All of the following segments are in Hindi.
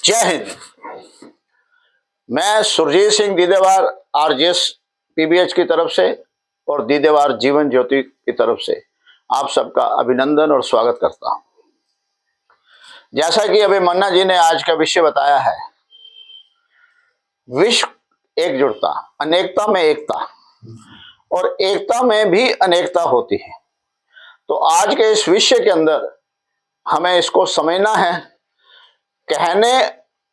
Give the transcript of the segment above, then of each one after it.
जय हिंद। मैं सुरजीत सिंह दीदेवार आरजेएस पीबीएच की तरफ से और दीदेवार जीवन ज्योति की तरफ से आप सबका अभिनंदन और स्वागत करता हूं। जैसा कि अभी मन्ना जी ने आज का विषय बताया है, विश्व एकजुटता, अनेकता में एकता और एकता में भी अनेकता होती है। तो आज के इस विषय के अंदर हमें इसको समझना है। कहने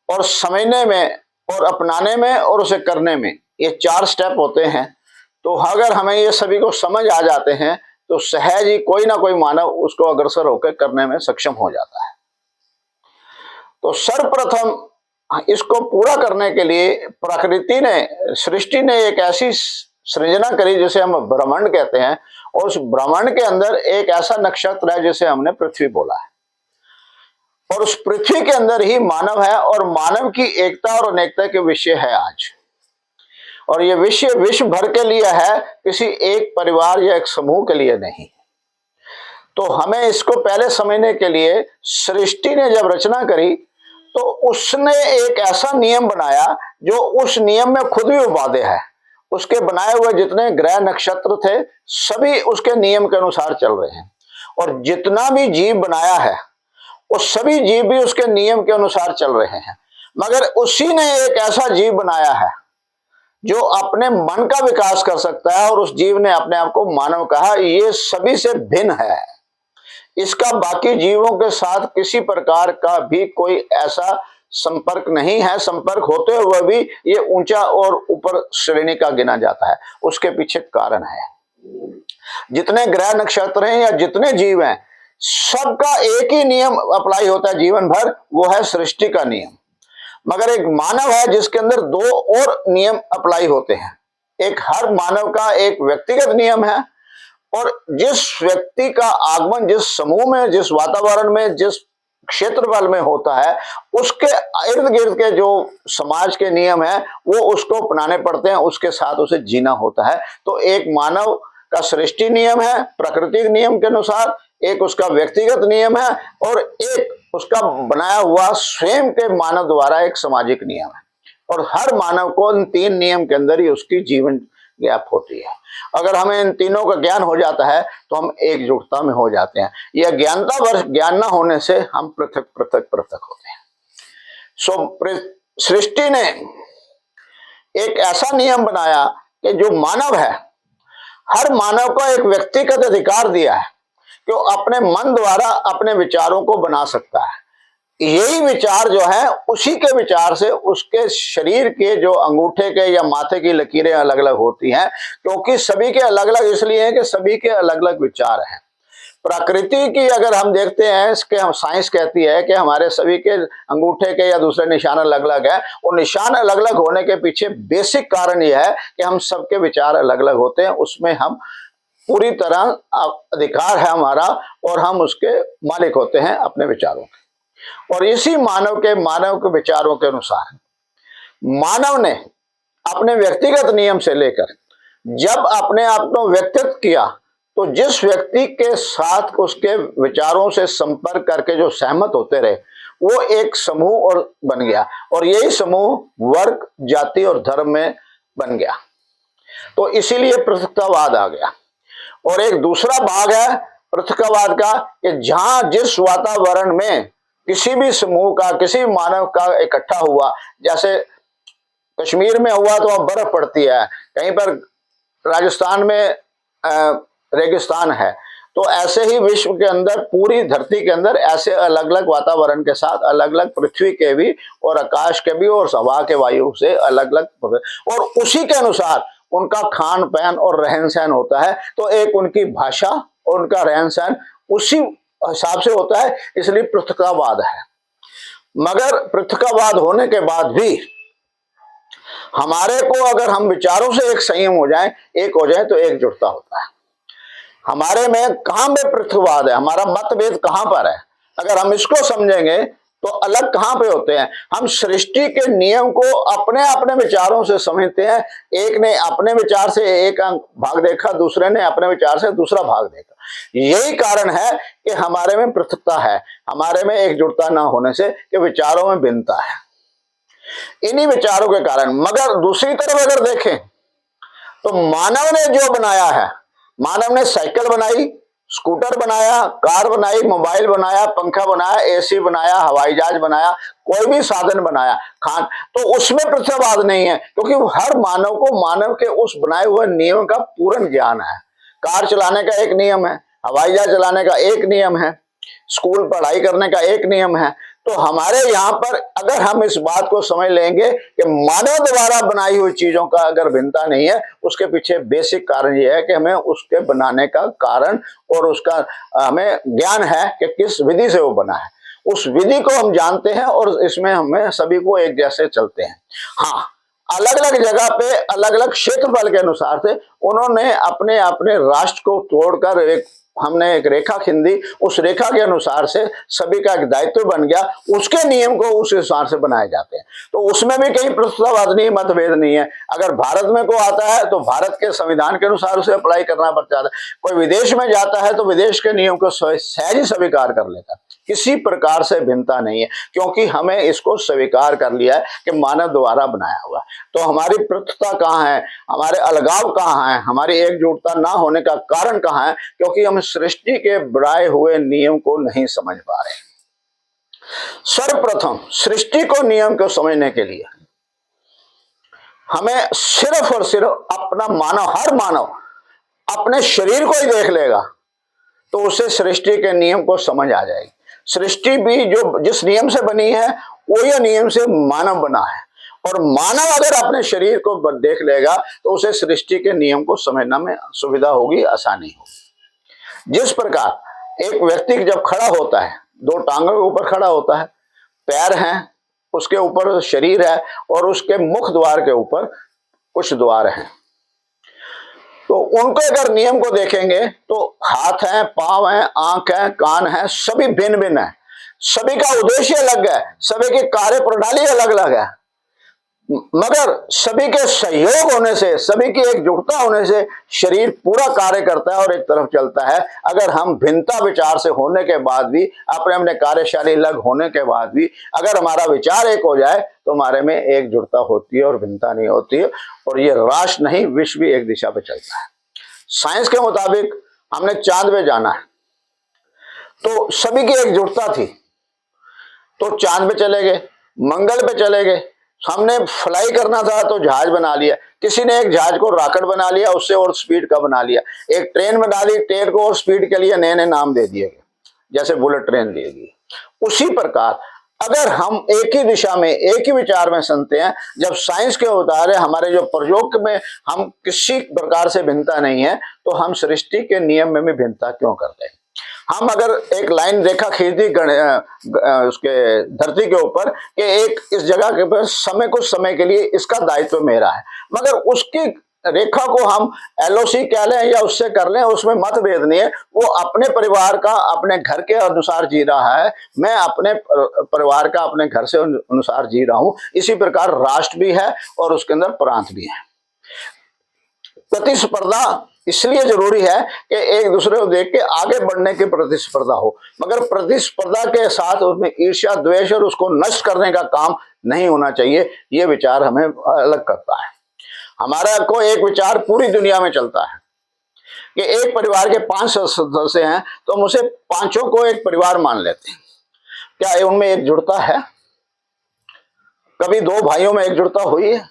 और समझने में और अपनाने में और उसे करने में ये 4 स्टेप होते हैं। तो अगर हमें ये सभी को समझ आ जाते हैं तो सहज ही कोई ना कोई मानव उसको अग्रसर होकर करने में सक्षम हो जाता है। तो सर्वप्रथम इसको पूरा करने के लिए प्रकृति ने, सृष्टि ने एक ऐसी सृजना करी जिसे हम ब्रह्मांड कहते हैं, और उस ब्रह्मांड के अंदर एक ऐसा नक्षत्र है जिसे हमने पृथ्वी बोला है। और उस पृथ्वी के अंदर ही मानव है और मानव की एकता और अनेकता के विषय है आज। और ये विषय विश्व भर के लिए है, किसी एक परिवार या एक समूह के लिए नहीं। तो हमें इसको पहले समझने के लिए सृष्टि ने जब रचना करी तो उसने एक ऐसा नियम बनाया जो उस नियम में खुद भी उपादेय है। उसके बनाए हुए जितने ग्रह नक्षत्र थे सभी उसके नियम के अनुसार चल रहे हैं, और जितना भी जीव बनाया है वो सभी जीव भी उसके नियम के अनुसार चल रहे हैं। मगर उसी ने एक ऐसा जीव बनाया है जो अपने मन का विकास कर सकता है, और उस जीव ने अपने आप को मानव कहा। ये सभी से भिन्न है, इसका बाकी जीवों के साथ किसी प्रकार का भी कोई ऐसा संपर्क नहीं है। संपर्क होते हुए भी ये ऊंचा और ऊपर श्रेणी का गिना जाता है। उसके पीछे कारण है, जितने ग्रह नक्षत्र हैं या जितने जीव हैं सबका एक ही नियम अप्लाई होता है जीवन भर, वो है सृष्टि का नियम। मगर एक मानव है जिसके अंदर 2 और नियम अप्लाई होते हैं। एक हर मानव का एक व्यक्तिगत नियम है, और जिस व्यक्ति का आगमन जिस समूह में, जिस वातावरण में, जिस क्षेत्रफल में होता है, उसके इर्द गिर्द के जो समाज के नियम है वो उसको अपनाने पड़ते हैं, उसके साथ उसे जीना होता है। तो एक मानव का सृष्टि नियम है प्राकृतिक नियम के अनुसार, एक उसका व्यक्तिगत नियम है, और एक उसका बनाया हुआ स्वयं के मानव द्वारा एक सामाजिक नियम है। और हर मानव को इन 3 नियम के अंदर ही उसकी जीवन ज्ञाप होती है। अगर हमें इन तीनों का ज्ञान हो जाता है तो हम एकजुटता में हो जाते हैं। यह ज्ञान न होने से हम पृथक पृथक पृथक होते हैं। सृष्टि ने एक ऐसा नियम बनाया कि जो मानव है, हर मानव को एक व्यक्तिगत अधिकार दिया है कि वो अपने मन द्वारा अपने विचारों को बना सकता है। यही विचार जो है उसी के विचार से उसके शरीर के जो अंगूठे के या माथे की लकीरें अलग अलग होती हैं, क्योंकि सभी के अलग अलग इसलिए हैं कि सभी के अलग अलग विचार हैं। प्रकृति की अगर हम देखते हैं, इसके हम साइंस कहती है कि हमारे सभी के अंगूठे के या दूसरे निशान अलग अलग है। और निशान अलग अलग होने के पीछे बेसिक कारण यह है कि हम सबके विचार अलग अलग होते हैं। उसमें हम पूरी तरह अधिकार है हमारा, और हम उसके मालिक होते हैं अपने विचारों के। और इसी मानव के विचारों के अनुसार मानव ने अपने व्यक्तिगत नियम से लेकर जब अपने आप को व्यक्तित्व किया, तो जिस व्यक्ति के साथ उसके विचारों से संपर्क करके जो सहमत होते रहे वो एक समूह और बन गया, और यही समूह वर्ग, जाति और धर्म में बन गया। तो इसीलिए पृथकतावाद आ गया। और एक दूसरा भाग है पृथकवाद का कि जहां जिस वातावरण में किसी भी समूह का, किसी मानव का इकट्ठा हुआ, जैसे कश्मीर में हुआ तो अब बर्फ पड़ती है, कहीं पर राजस्थान में रेगिस्तान है, तो ऐसे ही विश्व के अंदर, पूरी धरती के अंदर ऐसे अलग अलग वातावरण के साथ अलग अलग पृथ्वी के भी और आकाश के भी और हवा के वायु से अलग अलग, और उसी के अनुसार उनका खान पान और रहन सहन होता है। तो एक उनकी भाषा और उनका रहन सहन उसी हिसाब से होता है, इसलिए पृथकवाद है। मगर पृथकवाद होने के बाद भी हमारे को, अगर हम विचारों से एक संयम हो जाए, एक हो जाए, तो एकजुटता होता है। हमारे में कहां पे पृथकवाद है, हमारा मतभेद कहां पर है, अगर हम इसको समझेंगे तो अलग कहां पे होते हैं। हम सृष्टि के नियम को अपने अपने विचारों से समझते हैं। एक ने अपने विचार से एक भाग देखा, दूसरे ने अपने विचार से दूसरा भाग देखा, यही कारण है कि हमारे में पृथकता है, हमारे में एकजुटता ना होने से कि विचारों में भिन्नता है, इन्हीं विचारों के कारण। मगर दूसरी तरफ अगर देखें तो मानव ने जो बनाया है, मानव ने साइकिल बनाई, स्कूटर बनाया, कार बनाई, मोबाइल बनाया, पंखा बनाया, एसी बनाया, हवाई जहाज बनाया, कोई भी साधन बनाया, खान, तो उसमें पृथ्वीवाद नहीं है, क्योंकि हर मानव को मानव के उस बनाए हुए नियम का पूर्ण ज्ञान है। कार चलाने का एक नियम है, हवाई जहाज चलाने का एक नियम है, स्कूल पढ़ाई करने का एक नियम है। तो हमारे यहाँ पर अगर हम इस बात को समझ लेंगे कि मानव द्वारा बनाई हुई चीजों का अगर भिन्नता नहीं है, उसके पीछे बेसिक कारण यह है कि हमें उसके बनाने का कारण और उसका हमें ज्ञान है कि किस विधि से वो बना है, उस विधि को हम जानते हैं और इसमें हमें सभी को एक जैसे चलते हैं। हाँ, अलग अलग जगह पे अलग अलग क्षेत्रफल के अनुसार से उन्होंने अपने अपने राष्ट्र को तोड़कर हमने एक रेखा खींची, उस रेखा के अनुसार से सभी का एक दायित्व बन गया, उसके नियम को उस अनुसार से बनाए जाते हैं। तो उसमें भी कहीं पृथकवाद नहीं, मतभेद नहीं है। अगर भारत में को आता है तो भारत के संविधान के अनुसार उसे अप्लाई करना पड़ता है, कोई विदेश में जाता है तो विदेश के नियम को सहज ही स्वीकार कर लेता है, किसी प्रकार से भिन्नता नहीं है, क्योंकि हमें इसको स्वीकार कर लिया है कि मानव द्वारा बनाया हुआ। तो हमारी पृथकता कहाँ है, हमारे अलगाव कहाँ है, हमारी एकजुटता ना होने का कारण कहाँ है, क्योंकि हम सृष्टि के बनाए हुए नियम को नहीं समझ पा रहे। सर्वप्रथम सृष्टि को नियम को समझने के लिए हमें सिर्फ और सिर्फ अपना मानव, हर मानव अपने शरीर को ही देख लेगा तो उसे सृष्टि के नियम को समझ आ जाएगी। सृष्टि भी जो जिस नियम से बनी है वही नियम से मानव बना है, और मानव अगर अपने शरीर को देख लेगा तो उसे सृष्टि के नियम को समझना में सुविधा होगी, आसानी होगी। जिस प्रकार एक व्यक्ति जब खड़ा होता है, दो टांगों के ऊपर खड़ा होता है, पैर हैं, उसके ऊपर शरीर है और उसके मुख द्वार के ऊपर कुछ द्वार हैं, तो उनको अगर नियम को देखेंगे तो हाथ है, पांव है, आंख है, कान है, सभी भिन्न भिन्न है, सभी का उद्देश्य अलग है, सभी की कार्य प्रणाली अलग अलग है, मगर सभी के सहयोग होने से, सभी की एकजुटता होने से शरीर पूरा कार्य करता है और एक तरफ चलता है। अगर हम भिन्नता विचार से होने के बाद भी, अपने अपने कार्यशैली अलग होने के बाद भी अगर हमारा विचार एक हो जाए तो हमारे में एकजुटता होती है और भिन्नता नहीं होती है, और ये राष्ट्र नहीं विश्व भी एक दिशा पे चलता है। साइंस के मुताबिक हमने चांद पे जाना है तो सभी की एकजुटता थी, तो चांद पे चले गए, मंगल पे चले गए। हमने फ्लाई करना था तो जहाज बना लिया, किसी ने एक जहाज को रॉकेट बना लिया, उससे और स्पीड का बना लिया, एक ट्रेन बना ली, ट्रेन को और स्पीड के लिए नए नए नाम दे दिए गए, जैसे बुलेट ट्रेन दी गई। उसी प्रकार अगर हम एक ही दिशा में एक ही विचार में सुनते हैं, जब साइंस के उतारे हमारे जो प्रयोग में हम किसी प्रकार से भिन्नता नहीं है, तो हम सृष्टि के नियम में भी भिन्नता क्यों करते हैं। हम अगर एक लाइन रेखा खींच दी उसके धरती के ऊपर कि एक इस जगह के ऊपर समय, कुछ समय के लिए इसका दायित्व मेरा है, मगर उसकी रेखा को हम एलओसी कह लें या उससे कर लें, उसमें मतभेद नहीं है। वो अपने परिवार का अपने घर के अनुसार जी रहा है, मैं अपने परिवार का अपने घर से अनुसार जी रहा हूं। इसी प्रकार राष्ट्र भी है और उसके अंदर प्रांत भी है। प्रतिस्पर्धा इसलिए जरूरी है कि एक दूसरे को देख के आगे बढ़ने की प्रतिस्पर्धा हो, मगर प्रतिस्पर्धा के साथ उसमें ईर्ष्या, द्वेष और उसको नष्ट करने का काम नहीं होना चाहिए। ये विचार हमें अलग करता है। हमारा को एक विचार पूरी दुनिया में चलता है कि एक परिवार के 5 सदस्य हैं तो हम उसे पांचों को एक परिवार मान लेते हैं। क्या उनमें एकजुटता है? कभी 2 भाइयों में एकजुटता हुई है?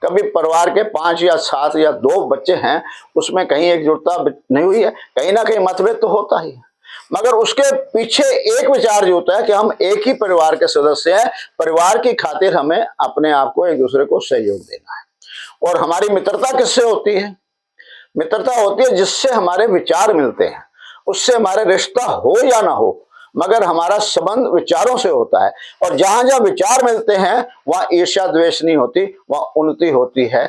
कभी परिवार के 5 या 7 या 2 बच्चे हैं उसमें कहीं एकजुटता नहीं हुई है? कहीं ना कहीं मतभेद तो होता ही है, मगर उसके पीछे एक विचार जो होता है कि हम एक ही परिवार के सदस्य हैं, परिवार की खातिर हमें अपने आप को एक दूसरे को सहयोग देना है। और हमारी मित्रता किससे होती है? मित्रता होती है जिससे हमारे विचार मिलते हैं, उससे हमारे रिश्ता हो या ना हो, मगर हमारा संबंध विचारों से होता है। और जहां जहां विचार मिलते हैं वहां ईर्ष्या द्वेष नहीं होती, वहां उन्नति होती है,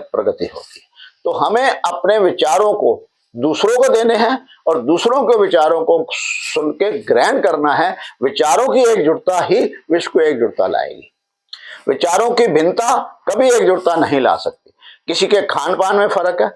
प्रगति होती है। तो हमें अपने विचारों को दूसरों को देने हैं और दूसरों के विचारों को सुन के ग्रहण करना है। विचारों की एकजुटता ही विश्व को एकजुटता लाएगी। विचारों की भिन्नता कभी एकजुटता नहीं ला सकती। किसी के खान पान में फर्क है,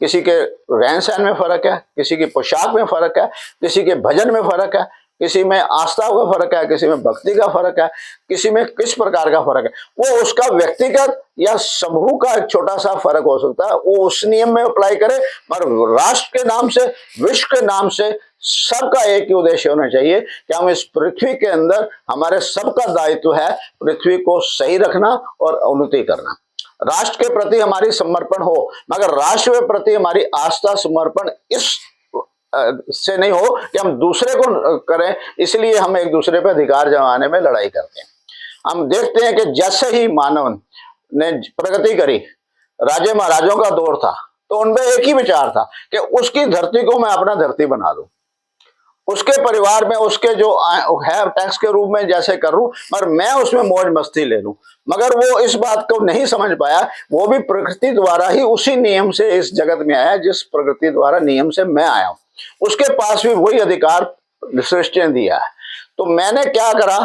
किसी के रहन सहन में फर्क है, किसी की पोशाक में फर्क है, किसी के भजन में फर्क है, किसी में आस्था का फर्क है, किसी में भक्ति का फर्क है, किसी में किस प्रकार का फर्क है। वो उसका व्यक्तिगत या समूह का एक छोटा सा फर्क हो सकता है, वो उस नियम में अप्लाई करे, पर राष्ट्र के नाम से, विश्व के नाम से सबका एक ही उद्देश्य होना चाहिए कि हम इस पृथ्वी के अंदर, हमारे सबका दायित्व है पृथ्वी को सही रखना और उन्नति करना। राष्ट्र के प्रति हमारी समर्पण हो, मगर राष्ट्र के प्रति हमारी आस्था समर्पण इस से नहीं हो कि हम दूसरे को करें, इसलिए हम एक दूसरे पर अधिकार जमाने में लड़ाई करते हैं। हम देखते हैं कि जैसे ही मानव ने प्रगति करी, राजे महाराजों का दौर था, तो उनमें एक ही विचार था कि उसकी धरती को मैं अपना धरती बना लूं, उसके परिवार में उसके जो है टैक्स के रूप में जैसे करूं, मगर मैं उसमें मौज मस्ती ले लूं। मगर वो इस बात को नहीं समझ पाया, वो भी प्रकृति द्वारा ही उसी नियम से इस जगत में आया जिस प्रकृति द्वारा नियम से मैं आया हूं। उसके पास भी वही अधिकार सृष्टि ने दिया है। तो मैंने क्या करा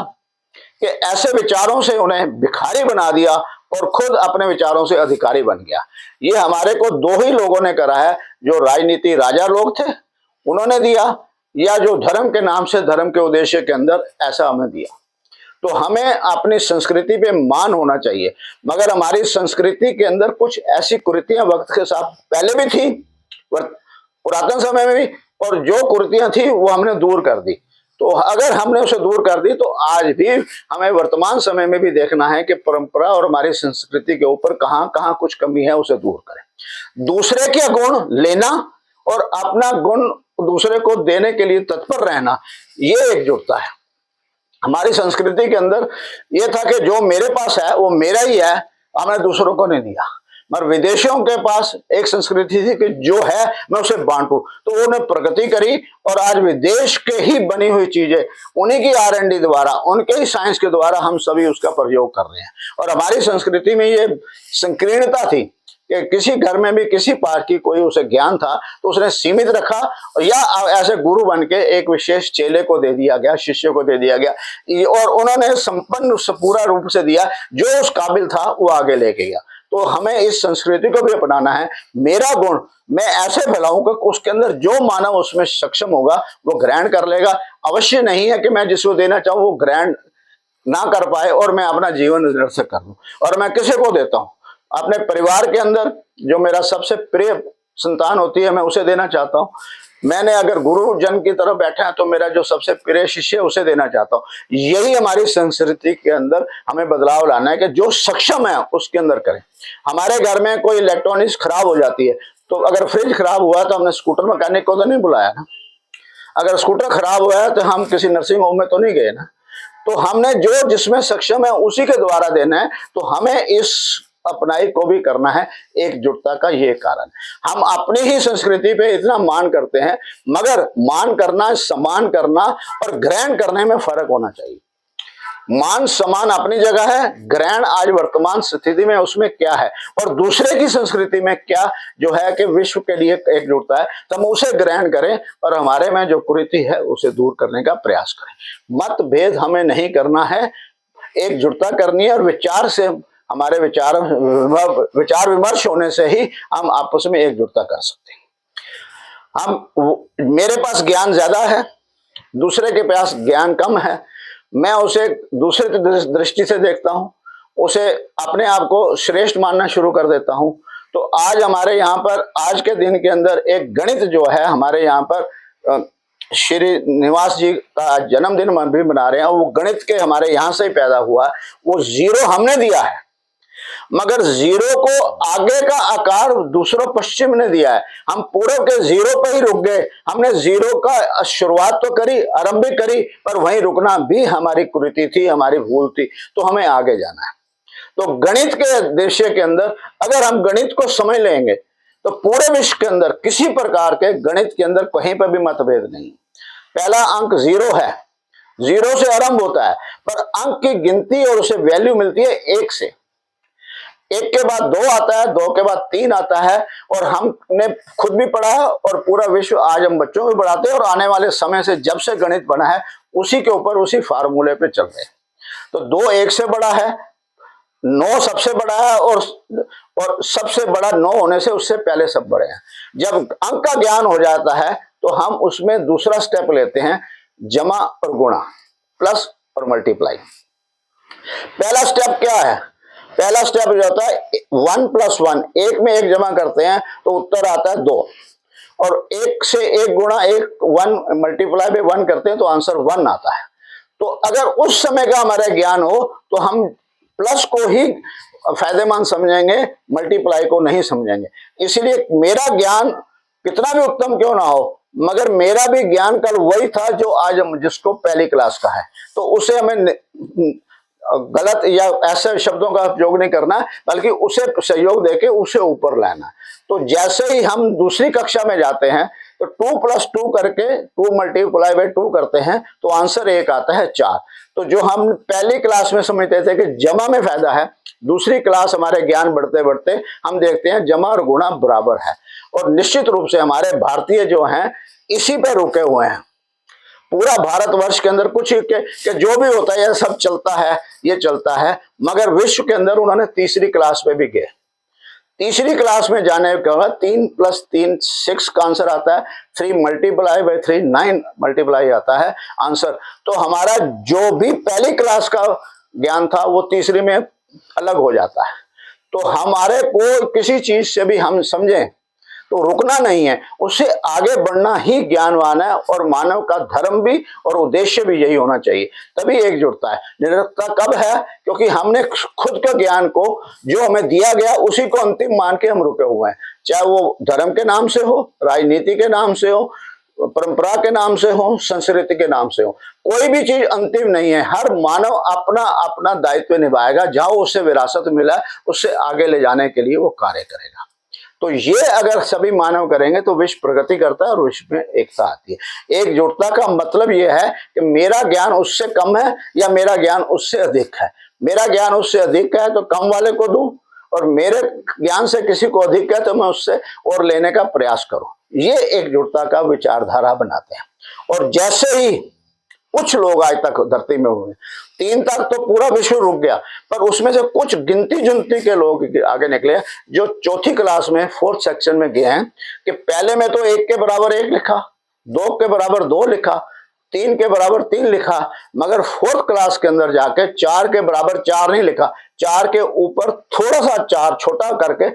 कि ऐसे विचारों से उन्हें भिखारी बना दिया और खुद अपने विचारों से अधिकारी बन गया। ये हमारे को दो ही लोगों ने करा है, जो राजनीति राजा लोग थे उन्होंने दिया, या जो धर्म के नाम से धर्म के उद्देश्य के अंदर ऐसा हमें दिया। तो हमें अपनी संस्कृति पे मान होना चाहिए, मगर हमारी संस्कृति के अंदर कुछ ऐसी कुरीतियां वक्त के साथ पहले भी थी, पुरातन समय में भी, और जो कुरीतियां थी वो हमने दूर कर दी। तो अगर हमने उसे दूर कर दी तो आज भी हमें वर्तमान समय में भी देखना है कि परंपरा और हमारी संस्कृति के ऊपर कहां कहां कुछ कमी है, उसे दूर करें। दूसरे के गुण लेना और अपना गुण दूसरे को देने के लिए तत्पर रहना, ये एकजुटता है। हमारी संस्कृति के अंदर ये था कि जो मेरे पास है वो मेरा ही है, हमने दूसरों को नहीं दिया। मगर विदेशियों के पास एक संस्कृति थी कि जो है मैं उसे बांटूं, तो उन्होंने प्रगति करी और आज विदेश के ही बनी हुई चीजें, उन्हीं की R&D द्वारा, उनके ही साइंस के द्वारा हम सभी उसका प्रयोग कर रहे हैं। और हमारी संस्कृति में ये संकीर्णता थी कि किसी घर में भी किसी पार की कोई उसे ज्ञान था तो उसने सीमित रखा, या ऐसे गुरु बन के एक विशेष चेले को दे दिया गया, शिष्य को दे दिया गया, और उन्होंने संपन्न पूरा रूप से दिया, जो उस काबिल था वो आगे लेके गया। तो हमें इस संस्कृति को भी अपनाना है। मेरा गुण मैं ऐसे फैलाऊं कि उसके अंदर जो मानव उसमें सक्षम होगा वो ग्रहण कर लेगा। अवश्य नहीं है कि मैं जिसको देना चाहूं वो ग्रहण ना कर पाए और मैं अपना जीवन निरर्थक कर लूं। और मैं किसी को देता हूं, अपने परिवार के अंदर जो मेरा सबसे प्रिय संतान होती है मैं उसे देना चाहता हूं। मैंने अगर गुरुजन की तरफ बैठा है तो मेरा जो सबसे प्रिय शिष्य है उसे देना चाहता हूं। यही हमारी संस्कृति के अंदर हमें बदलाव लाना है कि जो सक्षम है उसके अंदर करें। हमारे घर में कोई इलेक्ट्रॉनिक्स खराब हो जाती है, तो अगर फ्रिज खराब हुआ तो हमने स्कूटर मैकेनिक को तो नहीं बुलाया ना। अगर स्कूटर खराब हुआ है तो हम किसी नर्सिंग होम में तो नहीं गए ना। तो हमने जो जिसमें सक्षम है उसी के द्वारा देना है। तो हमें इस अपनाई को भी करना है। एकजुटता का ये कारण, हम अपनी ही संस्कृति पे इतना मान करते हैं, मगर मान करना, सम्मान करना और ग्रहण करने में फर्क होना चाहिए। मान सम्मान अपनी जगह है, ग्रहण आज वर्तमान स्थिति में उसमें क्या है और दूसरे की संस्कृति में क्या जो है कि विश्व के लिए एकजुटता है, तो हम उसे ग्रहण करें और हमारे में जो कुरीति है उसे दूर करने का प्रयास करें। मतभेद हमें नहीं करना है, एकजुटता करनी है, और विचार से हमारे विचार विमर्श होने से ही हम आपस में एकजुटता कर सकते हैं। मेरे पास ज्ञान ज्यादा है, दूसरे के पास ज्ञान कम है, मैं उसे दूसरे दृष्टि से देखता हूं, उसे अपने आप को श्रेष्ठ मानना शुरू कर देता हूं। तो आज हमारे यहाँ पर आज के दिन के अंदर एक गणित जो है हमारे यहाँ पर श्री निवास जी का जन्मदिन भी मना रहे हैं, वो गणित के हमारे यहाँ से ही पैदा हुआ। वो जीरो हमने दिया है, मगर जीरो को आगे का आकार दूसरों पश्चिम ने दिया है। हम पूर्व के जीरो पे ही रुक गए। हमने जीरो का शुरुआत तो करी, आरंभिक करी, पर वहीं रुकना भी हमारी कुरीति थी, हमारी भूल थी। तो हमें आगे जाना है। तो गणित के उद्देश्य के अंदर अगर हम गणित को समझ लेंगे तो पूरे विश्व के अंदर किसी प्रकार के गणित के अंदर कहीं पर भी मतभेद नहीं। पहला अंक जीरो है, जीरो से आरंभ होता है, पर अंक की गिनती और उसे वैल्यू मिलती है एक से। एक के बाद दो आता है, दो के बाद तीन आता है, और हमने खुद भी पढ़ा है और पूरा विश्व आज हम बच्चों को पढ़ाते हैं, और आने वाले समय से जब से गणित बना है उसी के ऊपर उसी फार्मूले पे चल रहे हैं। तो दो एक से बड़ा है, 9 सबसे बड़ा है और सबसे बड़ा 9 होने से उससे पहले सब बड़े हैं। जब अंक का ज्ञान हो जाता है तो हम उसमें दूसरा स्टेप लेते हैं, जमा और गुणा, प्लस और मल्टीप्लाई। पहला स्टेप क्या है? पहला स्टेप जो होता है 1 + 1, एक में एक जमा करते हैं तो उत्तर आता है 2, और एक से एक गुणा, एक 1 मल्टीप्लाई में 1 करते हैं तो आंसर 1 आता है। तो अगर उस समय का हमारा ज्ञान हो तो हम प्लस को ही फायदेमंद समझेंगे, मल्टीप्लाई को नहीं समझेंगे। इसलिए मेरा ज्ञान कितना भी उत्तम क्यों ना हो, मगर मेरा भी ज्ञान कल वही था जो आज जिसको पहली क्लास का है, तो उसे हमें गलत या ऐसे शब्दों का उपयोग नहीं करना, बल्कि उसे सहयोग देके उसे ऊपर लाना। तो जैसे ही हम दूसरी कक्षा में जाते हैं तो 2 + 2 करके 2 × 2 करते हैं तो आंसर 1 आता है 4। तो जो हम पहली क्लास में समझते थे कि जमा में फायदा है, दूसरी क्लास हमारे ज्ञान बढ़ते बढ़ते हम देखते हैं जमा और गुणा बराबर है। और निश्चित रूप से हमारे भारतीय जो हैं इसी पे रुके हुए हैं। पूरा भारतवर्ष के अंदर कुछ कि जो भी होता है यह सब चलता है, ये चलता है, मगर विश्व के अंदर उन्होंने तीसरी क्लास पे भी गए। तीसरी क्लास में जाने के बाद 3 + 3 6 का आंसर आता है, 3 × 3 9 मल्टीप्लाई आता है आंसर। तो हमारा जो भी पहली क्लास का ज्ञान था वो तीसरी में अलग हो जाता है। तो हमारे को किसी चीज से भी हम समझें तो रुकना नहीं है, उससे आगे बढ़ना ही ज्ञानवान है। और मानव का धर्म भी और उद्देश्य भी यही होना चाहिए, तभी एकजुटता है। निरंतरता कब है? क्योंकि हमने खुद के ज्ञान को जो हमें दिया गया उसी को अंतिम मान के हम रुके हुए हैं, चाहे वो धर्म के नाम से हो, राजनीति के नाम से हो, परंपरा के नाम से हो, संस्कृति के नाम से हो, कोई भी चीज अंतिम नहीं है। हर मानव अपना अपना दायित्व निभाएगा, जहां उसे विरासत मिला उससे आगे ले जाने के लिए वो कार्य करेगा। तो ये अगर सभी मानव करेंगे तो विश्व प्रगति करता है और विश्व में एकता आती है। एकजुटता का मतलब यह है कि मेरा ज्ञान उससे कम है या मेरा ज्ञान उससे अधिक है। मेरा ज्ञान उससे अधिक है तो कम वाले को दूं, और मेरे ज्ञान से किसी को अधिक है तो मैं उससे और लेने का प्रयास करूं। ये एकजुटता का विचारधारा बनाते हैं। और जैसे ही कुछ लोग आज तक धरती में हुए, 3 तक तो पूरा विश्व रुक गया, पर उसमें से कुछ गिनती जुनती के लोग आगे निकले जो चौथी क्लास में 4th सेक्शन में गए हैं कि पहले में तो 1 के बराबर 1 लिखा, 2 के बराबर 2 लिखा, 3 के बराबर 3 लिखा, मगर 4th क्लास के अंदर जाके 4 के बराबर 4 नहीं लिखा, 4 के ऊपर थोड़ा सा 4 छोटा करके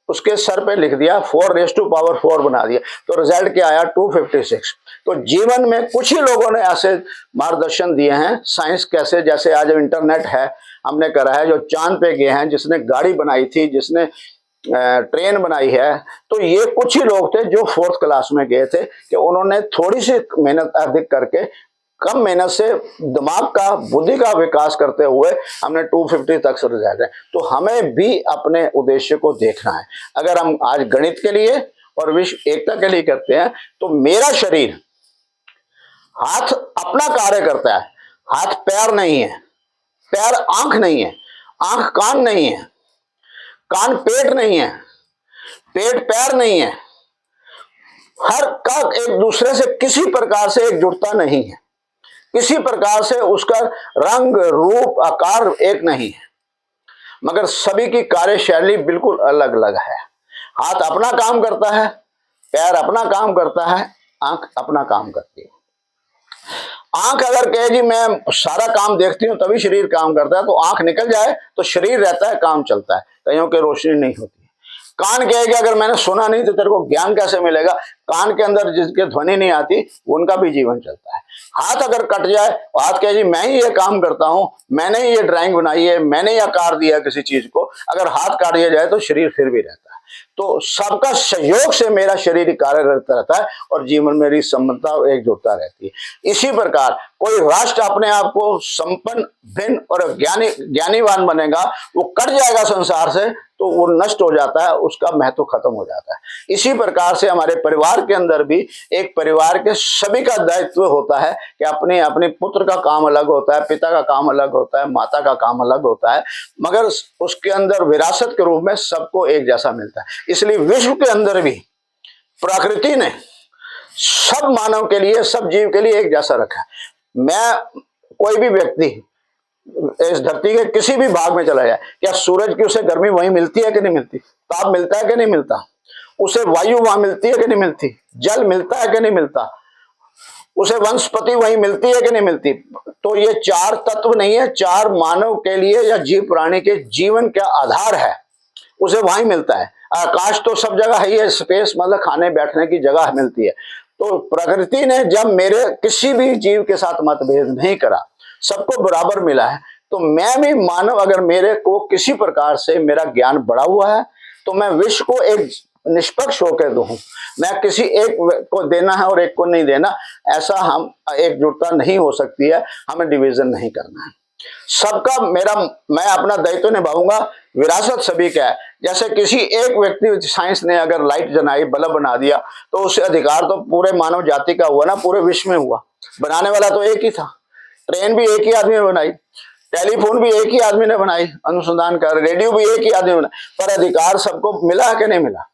उसके सर पे लिख दिया, 4⁴ बना दिया। तो रिजल्ट क्या आया? 256। तो जीवन में कुछ ही लोगों ने ऐसे मार्गदर्शन दिए हैं, साइंस कैसे, जैसे आज इंटरनेट है, हमने करा है, जो चांद पे गए हैं, जिसने गाड़ी बनाई थी, जिसने ट्रेन बनाई है, तो ये कुछ ही लोग थे जो 4th क्लास में गए थे कि उन्होंने थोड़ी सी मेहनत अधिक करके, कम मेहनत से दिमाग का, बुद्धि का विकास करते हुए हमने 250 तक से रिजल्ट है। तो हमें भी अपने उद्देश्य को देखना है। अगर हम आज गणित के लिए और विश्व एकता के लिए करते हैं तो मेरा शरीर, हाथ अपना कार्य करता है, हाथ पैर नहीं है, पैर आंख नहीं है, आंख कान नहीं है, कान पेट नहीं है, पेट पैर नहीं है, हर का एक दूसरे से किसी प्रकार से एकजुटता नहीं है, किसी प्रकार से उसका रंग रूप आकार एक नहीं है, मगर सभी की कार्यशैली बिल्कुल अलग अलग है। हाथ अपना काम करता है, पैर अपना काम करता है, आंख अपना काम करती है। आंख अगर कहे जी मैं सारा काम देखती हूं तभी शरीर काम करता है, तो आंख निकल जाए तो शरीर रहता है, काम चलता है, कईयों की रोशनी नहीं होती। कान कहेगा अगर मैंने सुना नहीं तो तेरे को ज्ञान कैसे मिलेगा? कान के अंदर जिसके ध्वनि नहीं आती उनका भी जीवन चलता है। हाथ अगर कट जाए, हाथ कहे जी मैं ही ये काम करता हूं, मैंने ही ये ड्राइंग बनाई है, मैंने ही आकार दिया किसी चीज को, अगर हाथ काट दिया जाए तो शरीर फिर भी रहता है। तो सबका सहयोग से मेरा शरीर कार्य करता रहता है और जीवन में मेरी सम्मता और एकजुटता रहती है। इसी प्रकार कोई राष्ट्र अपने आप को संपन्न, भिन्न और ज्ञानीवान बनेगा, वो कट जाएगा संसार से तो वो नष्ट हो जाता है, उसका महत्व खत्म हो जाता है। इसी प्रकार से हमारे परिवार के अंदर भी एक परिवार के सभी का दायित्व होता है कि अपने अपने पुत्र का काम अलग होता है, पिता का काम अलग होता है, माता का काम अलग होता है, मगर उसके अंदर विरासत के रूप में सबको एक जैसा मिलता है। इसलिए विश्व के अंदर भी प्रकृति ने सब मानव के लिए, सब जीव के लिए एक जैसा रखा है। मैं कोई भी व्यक्ति इस धरती के किसी भी भाग में चला जाए, क्या सूरज की उसे गर्मी वहीं मिलती है कि नहीं मिलती, ताप मिलता है कि नहीं मिलता, उसे वायु वहां मिलती है कि नहीं मिलती, जल मिलता है कि नहीं मिलता, उसे वनस्पति वहीं मिलती है कि नहीं मिलती। तो ये चार तत्व नहीं है, चार मानव के लिए या जीव प्राणी के जीवन का आधार है, उसे वहीं मिलता है। आकाश तो सब जगह है, ये स्पेस मतलब खाने बैठने की जगह मिलती है। तो प्रकृति ने जब मेरे किसी भी जीव के साथ मतभेद नहीं करा, सबको बराबर मिला है, तो मैं भी मानव अगर मेरे को किसी प्रकार से मेरा ज्ञान बढ़ा हुआ है तो मैं विश्व को एक निष्पक्ष होकर दूं। मैं किसी एक को देना है और एक को नहीं देना, ऐसा हम एकजुटता नहीं हो सकती है, हमें डिवीजन नहीं करना है। सबका मैं अपना दायित्व निभाऊंगा, विरासत सभी का है। जैसे किसी एक व्यक्ति साइंस ने अगर लाइट जलाई, बल्ब बना दिया, तो उससे अधिकार तो पूरे मानव जाति का हुआ ना, पूरे विश्व में हुआ। बनाने वाला तो एक ही था, ट्रेन भी एक ही आदमी ने बनाई, टेलीफोन भी एक ही आदमी ने बनाई, अनुसंधान कर, रेडियो भी एक ही आदमी बनाई, पर अधिकार सबको मिला कि नहीं मिला।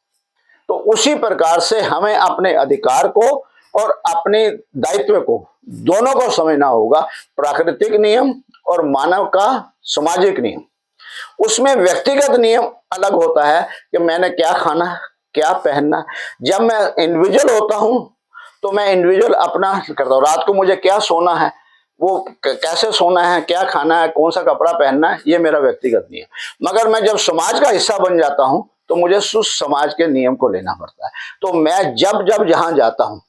तो उसी प्रकार से हमें अपने अधिकार को और अपने दायित्व को दोनों को समझना होगा। प्राकृतिक नियम और मानव का सामाजिक नियम, उसमें व्यक्तिगत नियम अलग होता है कि मैंने क्या खाना, क्या पहनना। जब मैं इंडिविजुअल होता हूं तो मैं इंडिविजुअल अपना करता हूं, रात को मुझे क्या सोना है, वो कैसे सोना है, क्या खाना है, कौन सा कपड़ा पहनना है, ये मेरा व्यक्तिगत नियम। मगर मैं जब समाज का हिस्सा बन जाता हूं तो मुझे उस समाज के नियम को लेना पड़ता है। तो मैं जब जब जहां जाता हूं,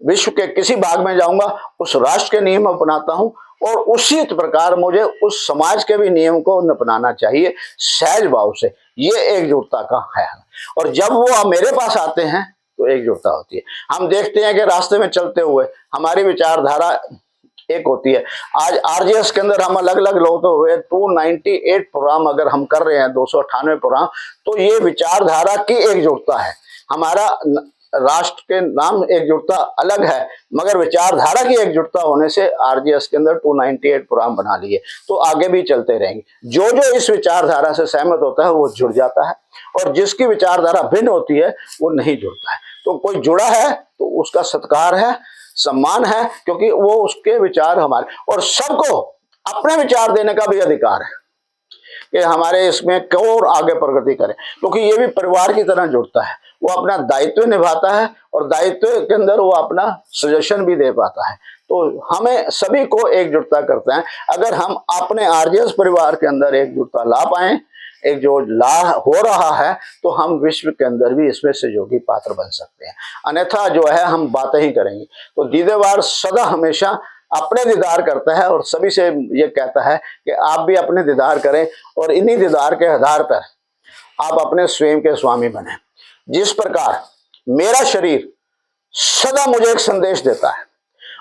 विश्व के किसी भाग में जाऊंगा, उस राष्ट्र के नियम अपनाता हूं और उसी प्रकार मुझे उस समाज के भी नियम को अपनाना चाहिए सहज भाव से। ये एकजुटता का है। और जब वो मेरे पास आते हैं तो एकजुटता होती है। हम देखते हैं कि रास्ते में चलते हुए हमारी विचारधारा एक होती है। आज आरजीएस के अंदर हम अलग अलग लोग तो हुए 298 प्रोग्राम अगर हम कर रहे हैं, 298 प्रोग्राम, तो ये विचारधारा की एकजुटता है। हमारा राष्ट्र के नाम एकजुटता अलग है, मगर विचारधारा की एकजुटता होने से आरजीएस के अंदर 298 प्रोग्राम बना लिए, तो आगे भी चलते रहेंगे। जो जो इस विचारधारा से सहमत होता है वो जुड़ जाता है, और जिसकी विचारधारा भिन्न होती है वो नहीं जुड़ता है। तो कोई जुड़ा है तो उसका सत्कार है, सम्मान है, क्योंकि वो उसके विचार हमारे, और सबको अपने विचार देने का भी अधिकार है कि हमारे इसमें क्यों और आगे प्रगति करें, क्योंकि ये भी परिवार की तरह जुड़ता है। वो अपना दायित्व निभाता है और दायित्व के अंदर वो अपना सजेशन भी दे पाता है। तो हमें सभी को एकजुटता करते हैं। अगर हम अपने आरजीएस परिवार के अंदर एकजुटता ला पाए, एक जो ला हो रहा है, तो हम विश्व के अंदर भी इसमें सहयोगी पात्र बन सकते हैं। अन्यथा जो है हम बातें ही करेंगे। तो दीदेवार सदा हमेशा अपने दीदार करता है और सभी से ये कहता है कि आप भी अपने दीदार करें, और इन्हीं दीदार के आधार पर आप अपने स्वयं के स्वामी बने। जिस प्रकार मेरा शरीर सदा मुझे एक संदेश देता है,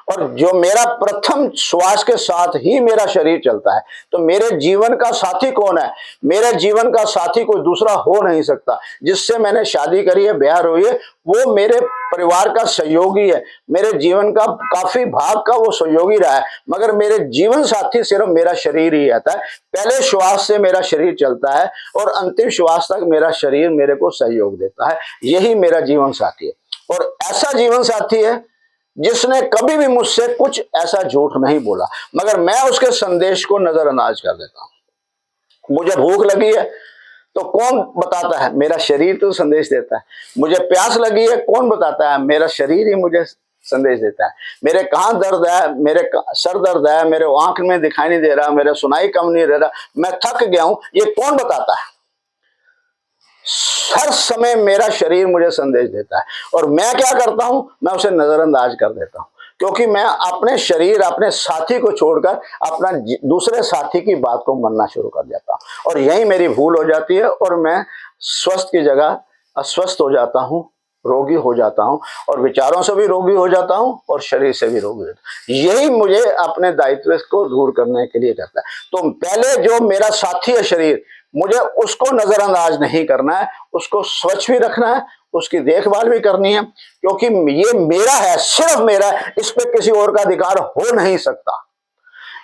और जो मेरा प्रथम श्वास के साथ ही मेरा शरीर चलता है, तो मेरे जीवन का साथी कौन है? मेरे जीवन का साथी कोई दूसरा हो नहीं सकता। जिससे मैंने शादी करी है, ब्याह हुई है, वो मेरे परिवार का सहयोगी है, मेरे जीवन का काफी भाग का वो सहयोगी रहा है, मगर मेरे जीवन साथी सिर्फ मेरा शरीर ही रहता है। पहले श्वास से मेरा शरीर चलता है और अंतिम श्वास तक मेरा शरीर मेरे को सहयोग देता है। यही मेरा जीवन साथी है, और ऐसा जीवन साथी है जिसने कभी भी मुझसे कुछ ऐसा झूठ नहीं बोला, मगर मैं उसके संदेश को नजरअंदाज कर देता हूं। मुझे भूख लगी है तो कौन बताता है? मेरा शरीर तो संदेश देता है। मुझे प्यास लगी है, कौन बताता है? मेरा शरीर ही मुझे संदेश देता है। मेरे कहां दर्द है, मेरे सर दर्द है, मेरे आंख में दिखाई नहीं दे रहा, मेरा सुनाई कम नहीं दे रहा, मैं थक गया हूं, ये कौन बताता है? हर समय मेरा शरीर मुझे संदेश देता है, और मैं क्या करता हूं? मैं उसे नजरअंदाज कर देता हूं, क्योंकि मैं अपने शरीर, अपने साथी को छोड़कर अपना दूसरे साथी की बात को मानना शुरू कर देता हूं, और यही मेरी भूल हो जाती है, और मैं स्वस्थ की जगह अस्वस्थ हो जाता हूं, रोगी हो जाता हूं, और विचारों से भी रोगी हो जाता हूं और शरीर से भी रोगी हो जाता हूं। यही मुझे अपने दायित्व को दूर करने के लिए करता है। तो पहले जो मेरा साथी है शरीर, मुझे उसको नजरअंदाज नहीं करना है, उसको स्वच्छ भी रखना है, उसकी देखभाल भी करनी है, क्योंकि ये मेरा है, सिर्फ मेरा है, इस पे किसी और का अधिकार हो नहीं सकता।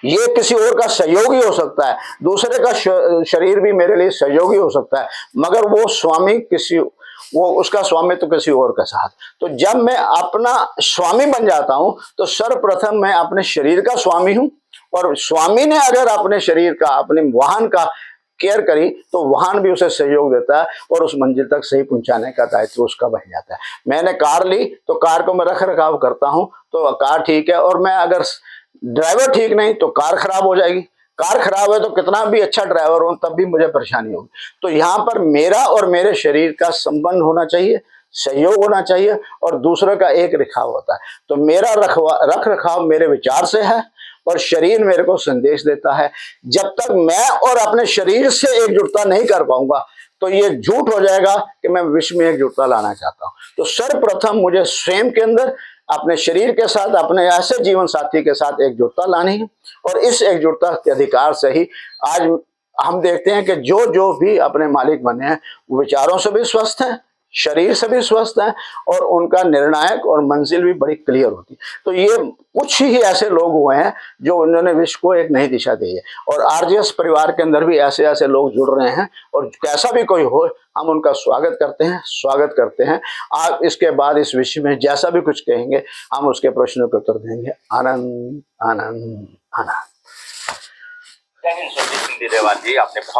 ये किसी और का सहयोगी हो सकता है, दूसरे का शरीर भी मेरे लिए सहयोगी हो सकता है, मगर वो स्वामी किसी वो उसका स्वामित्व किसी और के साथ। तो जब मैं अपना स्वामी बन जाता हूं तो सर्वप्रथम मैं अपने शरीर का स्वामी हूं, और स्वामी ने अगर अपने शरीर का, अपने वाहन का केयर करी तो वाहन भी उसे सहयोग देता है और उस मंजिल तक सही पहुंचाने का दायित्व उसका बन जाता है। मैंने कार ली तो कार को मैं रख रखाव करता हूं तो कार ठीक है, और मैं अगर ड्राइवर ठीक नहीं तो कार खराब हो जाएगी। कार खराब है तो कितना भी अच्छा ड्राइवर हो तब भी मुझे परेशानी होगी। तो यहाँ पर मेरा और मेरे शरीर का संबंध होना चाहिए, सहयोग होना चाहिए, और दूसरे का एक रखाव होता है। तो मेरा रख रखाव मेरे विचार से है और शरीर मेरे को संदेश देता है। जब तक मैं और अपने शरीर से एकजुटता नहीं कर पाऊंगा तो ये झूठ हो जाएगा कि मैं विश्व में एकजुटता लाना चाहता हूं। तो सर्वप्रथम मुझे स्वयं के अंदर, अपने शरीर के साथ, अपने ऐसे जीवन साथी के साथ एकजुटता लानी है, और इस एकजुटता के अधिकार से ही आज हम देखते हैं कि जो जो भी अपने मालिक बने हैं वो विचारों से भी स्वस्थ हैं, शरीर से भी स्वस्थ हैं, और उनका निर्णायक और मंजिल भी बड़ी क्लियर होती है। तो ये कुछ ही ऐसे लोग हुए हैं जो उन्होंने विश्व को एक नई दिशा दी है, और आरजीएस परिवार के अंदर भी ऐसे ऐसे लोग जुड़ रहे हैं, और कैसा भी कोई हो हम उनका स्वागत करते हैं। आप इसके बाद इस विषय में जैसा भी कुछ कहेंगे हम उसके प्रश्नों के उत्तर देंगे। आनंद आनंद आनंद। जय हिंद। सिंह देवान जी, आपने बहुत